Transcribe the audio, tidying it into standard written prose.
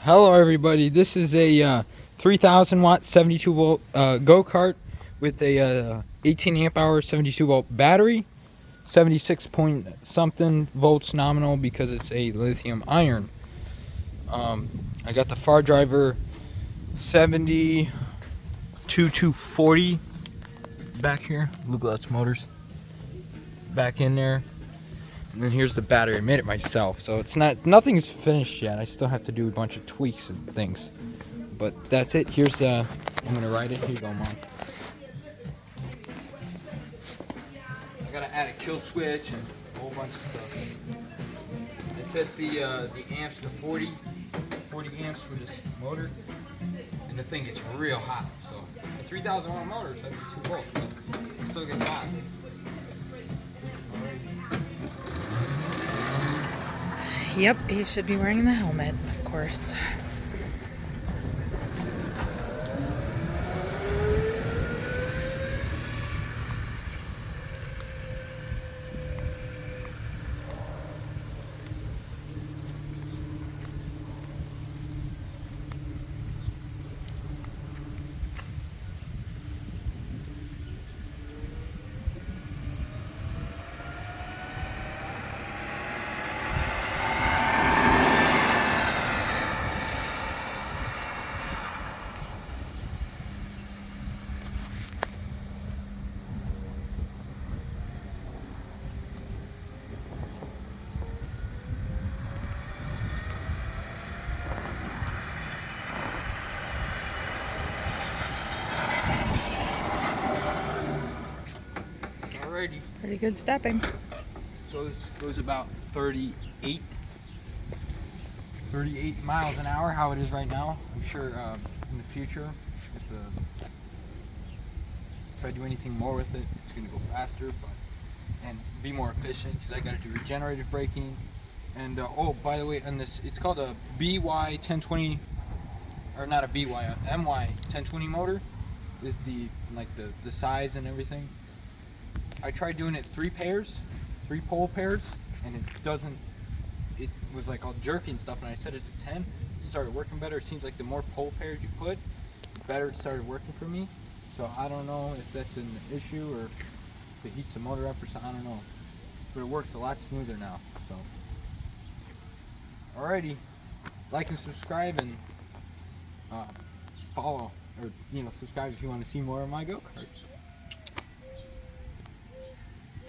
Hello everybody, this is a 3000 watt 72 volt go-kart with a 18 amp hour 72 volt battery, 76 point something volts nominal because it's a lithium iron. I got the far driver 72240 back here, Blue Gloves Motors back in there. And then here's the battery. I made it myself, so nothing's finished yet. I still have to do a bunch of tweaks and things. But that's it. Here's I'm gonna ride it. Here you go, Mom. I gotta add a kill switch and a whole bunch of stuff. I set the amps to 40 amps for this motor, and the thing gets real hot. So a 3,000 watt motor, 72 volts, but it still gets hot. Yep, he should be wearing the helmet, of course. Alrighty. Pretty good stepping. Goes about 38 miles an hour, how it is right now. I'm sure in the future, if I do anything more with it, it's going to go faster and be more efficient because I got to do regenerative braking. And oh, by the way, on this, it's called a BY 1020, or not a BY, a MY 1020 motor. Is the size and everything. I tried doing it 3 pole pairs, and it was like all jerky and stuff, and I set it to 10. It started working better. It seems like the more pole pairs you put, the better it started working for me. So I don't know if that's an issue or if it heats the motor up or something, I don't know. But it works a lot smoother now, so. Alrighty, like and subscribe and follow, or subscribe if you want to see more of my go-karts.